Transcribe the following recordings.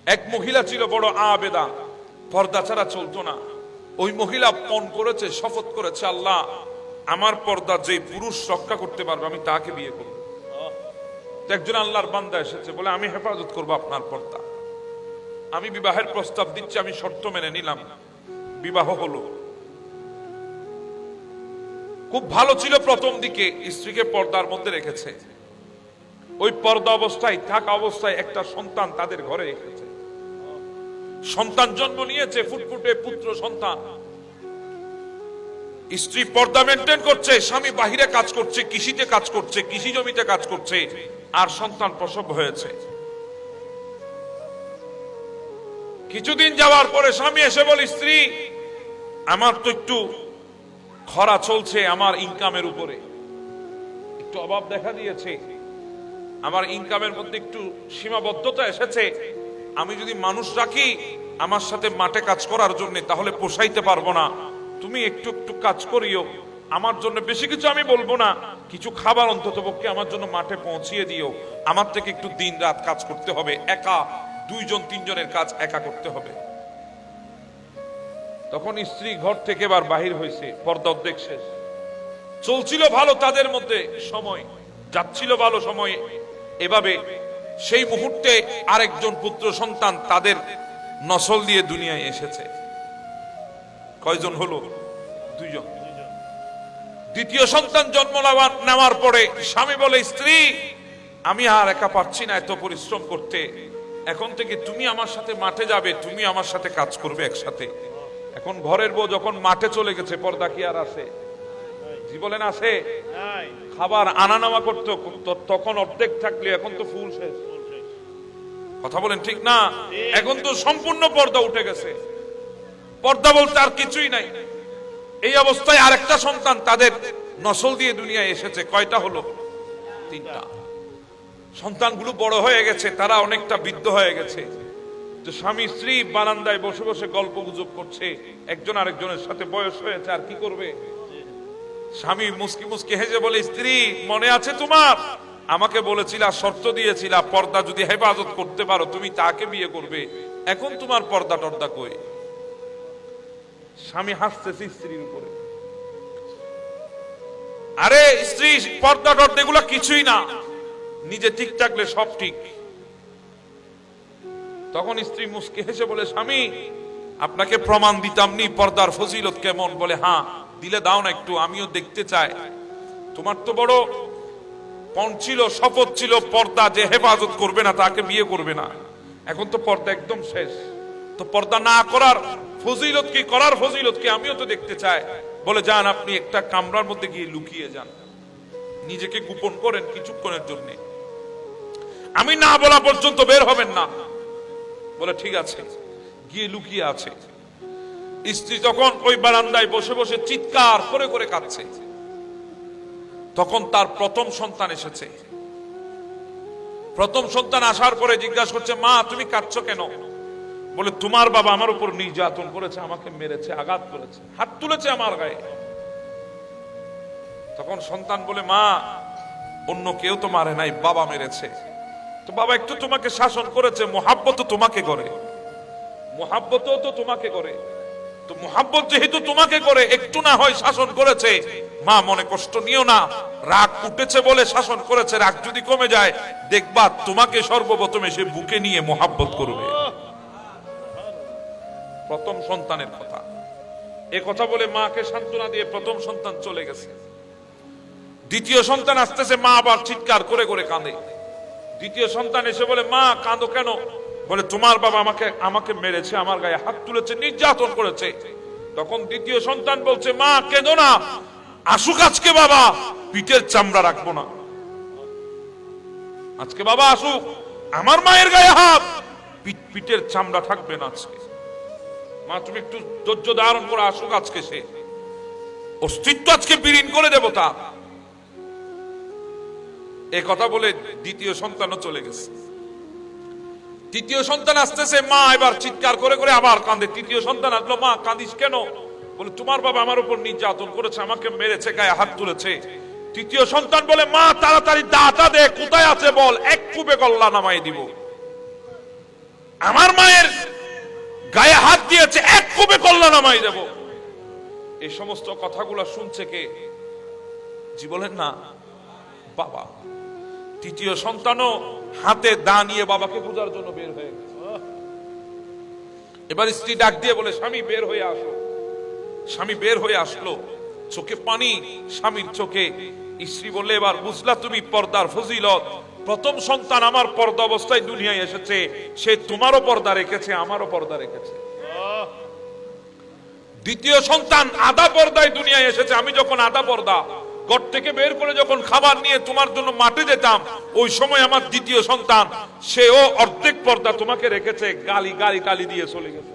এক মহিলা ছিল বড় আবেদা, পর্দা ছাড়া চলতো না। ওই মহিলা পণ করেছে, শপথ করেছে, আল্লাহ আমার পর্দা যে পুরুষ রক্ষা করতে পারবে আমি তাকে বিয়ে করব। একজন আল্লাহর বান্দা এসেছে, বলে আমি হেফাজত করব আপনার পর্দা, আমি বিবাহের প্রস্তাব দিচ্ছি, আমি শর্ত মেনে নিলাম। বিবাহ হলো। খুব ভালো ছিল প্রথম দিকে, স্ত্রীকে পর্দার মধ্যে রেখেছে। ওই পর্দা অবস্থায় থাকা অবস্থায় একটা সন্তান তাদের ঘরে রেখেছে। সন্তান জন্ম নিয়েছে, ফুটফুটে পুত্র সন্তান। স্ত্রী পর্দা মেনটেন করছে, স্বামী বাহিরে কাজ করছে, কৃষিতে কাজ করছে, কৃষি জমিতে কাজ করছে, আর সন্তান প্রসব হয়েছে। কিছুদিন যাওয়ার পরে স্বামী এসে বলে, স্ত্রী আমার তো একটু খরা চলছে, আমার ইনকামের উপরে একটু অভাব দেখা দিয়েছে, আমার ইনকামের মধ্যে একটু সীমাবদ্ধতা এসেছে। আমি যদি মানুষ রাখি আমার সাথে মাঠে কাজ করার জন্য, তাহলে পোষাইতে পারবো না। তুমি একটু একটু কাজ করিও আমার জন্য, বেশি কিছু আমি বলবো না, কিছু খাবার অন্তত পক্ষে আমার জন্য মাঠে পৌঁছিয়ে দিও। আমার থেকে একটু দিন রাত কাজ করতে হবে, একা দুইজন তিনজনের কাজ একা করতে হবে। তখন স্ত্রী ঘর থেকে এবার বাহির হয়েছে, পর্দা অর্ধেক শেষ। চলছিল ভালো তাদের মধ্যে, সময় যাচ্ছিল ভালো সময়ে। এভাবে সেই মুহূর্তে আরেকজন পুত্র সন্তান তাদের নসল দিয়ে দুনিয়ায় এসেছে। কয়জন হলো? দুইজন। দ্বিতীয় সন্তান জন্ম নেওয়ার পরে স্বামী বলে, স্ত্রী আমি আর একা পারছি না এত পরিশ্রম করতে, এখন থেকে তুমি আমার সাথে মাঠে যাবে, তুমি আমার সাথে কাজ করবে একসাথে। এখন ঘরের বউ যখন মাঠে চলে গেছে, পর্দা কি আর আছে? জি বলেন, আছে? খাবার আনা নেওয়া করতে তখন অর্ধেক থাকলে, এখন তো ফুল শেষ। কথা বলেন ঠিক না? এখন তো সম্পূর্ণ পর্দা উঠে গেছে, পর্দা বলতে আর কিছুই নাই। এই অবস্থায় আরেকটা সন্তান তাদের নসল দিয়ে দুনিয়ায় এসেছে। কয়টা হলো? তিনটা। সন্তানগুলো বড় হয়ে গেছে, তারা অনেকটা বৃদ্ধ হয়ে গেছে। তো স্বামী স্ত্রী বারান্দায় বসে বসে গল্প গুজব করছে, একজন আরেকজনের সাথে বয়স হয়েছে, আর কি করবে? স্বামী মুস্কি মুস্কি হেসে বলে, স্ত্রী মনে আছে তোমার, আমাকে বলেছিলা, শর্ত দিয়েছিলা, পর্দা যদি হেফাজত করতে পারো তুমি তাকে বিয়ে করবে, এখন তোমার পর্দা টর্দা কই? স্বামী হাসতেছে স্ত্রীর উপরে। আরে স্ত্রী, পর্দা টর্দা এগুলো কিছুই না, নিজে ঠিক থাকলে সব ঠিক। তখন স্ত্রী মুস্কি হেসে বলে, স্বামী আপনাকে প্রমাণ দিতাম নি পর্দার ফজিলত কেমন। বলে, হ্যাঁ দিলে দাও না একটু, আমিও দেখতে চাই। তোমার তো বড় পণ ছিল, শপথ ছিল, পর্দা যে হেফাজত করবে না তাকে বিয়ে করবে না। এখন তো পর্দা একদম শেষ, তো পর্দা না করার ফজিলত কি, করার ফজিলত কি, আমিও তো দেখতে চাই। বলে, যান আপনি একটা কামরার মধ্যে গিয়ে লুকিয়ে যান, নিজেকে গোপন করেন কিছুক্ষণের জন্য, আমি না বলা পর্যন্ত বের হবেন না। বলে ঠিক আছে, গিয়ে লুকিয়ে আছে। স্ত্রী তখন ওই বারান্দায় বসে বসে চিৎকার করে করে কাঁদছে। তখন তার প্রথম সন্তান এসেছে। প্রথম সন্তান আসার পরে জিজ্ঞাসা করছে, মা তুমি কাঁদছো কেন? বলে, তোমার বাবা আমার উপর নির্যাতন করেছে, আমাকে মেরেছে, আঘাত করেছে, হাত তুলেছে আমার গায়ে। তখন সন্তান বলে, মা অন্য কেউ তো মারে নাই, বাবা মেরেছে। তো বাবা একটু তোমাকে শাসন করেছে, মোহাব্বত তোমাকে করে, মোহাব্বত তো তোমাকে করে, তো মোহাব্বত যেহেতু তোমাকে করে, একটু না হয় শাসন করেছে। মা মনে কষ্ট নিও না, রাগ উঠেছে বলে শাসন করেছে, রাগ যদি কমে যায় দেখবা তোমাকে সর্বপ্রথম এসে বুকে নিয়ে মোহাব্বত করবে। প্রথম সন্তানের কথা, এ কথা বলে মাকে সান্ত্বনা দিয়ে প্রথম সন্তান চলে গেছে। দ্বিতীয় সন্তান আসতেছে, মা আবার চিৎকার করে করে কাঁদে। দ্বিতীয় সন্তান এসে বলে, মা কাঁদো কেন? বলে, তোমার বাবা আমাকে মেরেছে, আমার গায়ে হাত তুলেছে, নির্যাতন করেছে। তখন দ্বিতীয় সন্তান বলছে, মা কেঁদো না, আসুক আজকে বাবা, পিঠের চামড়া রাখবো না, আজকে বাবা আসুক, আমার মায়ের গায়ে হাত, পিঠের চামড়া থাকবে না আজকে। মা তুমি একটু ধৈর্য ধারণ করে আসুক, আজকে সে অস্তিত্ব আজকে বিলীন করে দেব তা। এ কথা বলে দ্বিতীয় সন্তানও চলে গেছে। তৃতীয় সন্তান আসতেছে, মা এবার চিৎকার করে করে আবার কাঁদে। তৃতীয় সন্তান আসলো, মা কাঁদিস কেন? বলে, তোমার বাবা আমার উপর নির্যাতন করেছে, আমাকে মেরেছে, গায়ে হাত তুলেছে। তৃতীয় সন্তান বলে, মা তাড়াতাড়ি দাটা দে, কোথায় আছে বল, এক কুবে গল্লা নামাই দিব। আমার মায়ের গায়ে হাত দিয়েছে, এক কোপে কল্লা নামাই দেব। এই সমস্ত কথাগুলো শুনছে কে? জি বলেন না, বাবা। তৃতীয় সন্তানও হাতে দা নিয়ে বাবাকে পূজার জন্য বের হয়ে গেছে। এবার স্ত্রী ডাক দিয়ে বলে, স্বামী বের হয়ে আসো। স্বামী বের হয়ে আসলো, চোখে পানি স্বামীর চোখে। স্ত্রী বললে, এবার বুঝলা তুমি পর্দার ফজিলত। প্রথম সন্তান আমার পর্দা অবস্থায় দুনিয়ায় এসেছে, সে তোমারও পর্দা রেখেছে, আমারও পর্দা রেখেছে। দ্বিতীয় সন্তান আধা পর্দায় দুনিয়ায় এসেছে, আমি যখন আধা পর্দা ঘর থেকে বের করে যখন খাবার নিয়ে তোমার জন্য মাঠে যেতাম, ওই সময় আমার দ্বিতীয় সন্তান সেও অর্ধেক পর্দা তোমাকে রেখেছে, গালি দিয়ে চলে গেছে।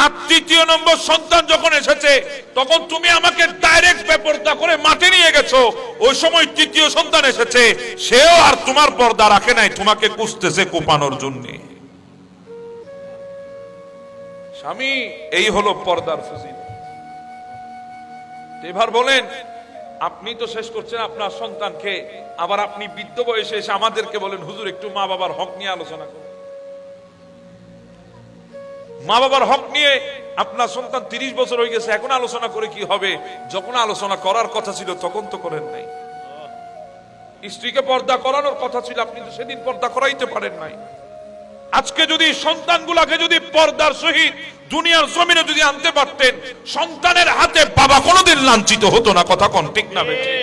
আর তৃতীয় নম্বর সন্তান যখন এসেছে, তখন তুমি আমাকে ডাইরেক্ট বেপর্দা করে মাঠে নিয়ে গেছো। ওই সময় তৃতীয় সন্তান এসেছে, সেও আর তোমার পর্দা রাখে নাই, তোমাকে কুস্তেছে কোপানোর জন্য। স্বামী, এই হলো পর্দার ফজিলত। এবার বলেন, আপনি তো শেষ করছেন আপনার সন্তানকে, আবার আপনি বৃদ্ধ বয়সে এসে আমাদেরকে বলেন, হুজুর একটু মা বাবার হক নিয়ে আলোচনা করুন। মা বাবার হক নিয়ে আপনার সন্তান 30 বছর হয়ে গেছে, এখন আলোচনা করে কি হবে? যখন আলোচনা করার কথা ছিল তখন তো করেন নাই। স্ত্রীকে পর্দা করানোর কথা ছিল, আপনি তো সেদিন পর্দা করাইতে পারেন নাই। আজকে যদি সন্তানগুলাকে যদি পর্দার সহিত দুনিয়ার জমিনে যদি আনতে পারতেন, সন্তানের হাতে বাবা কোনোদিন লাঞ্ছিত হতো না। কথা কোন ঠিক না বেঠিক?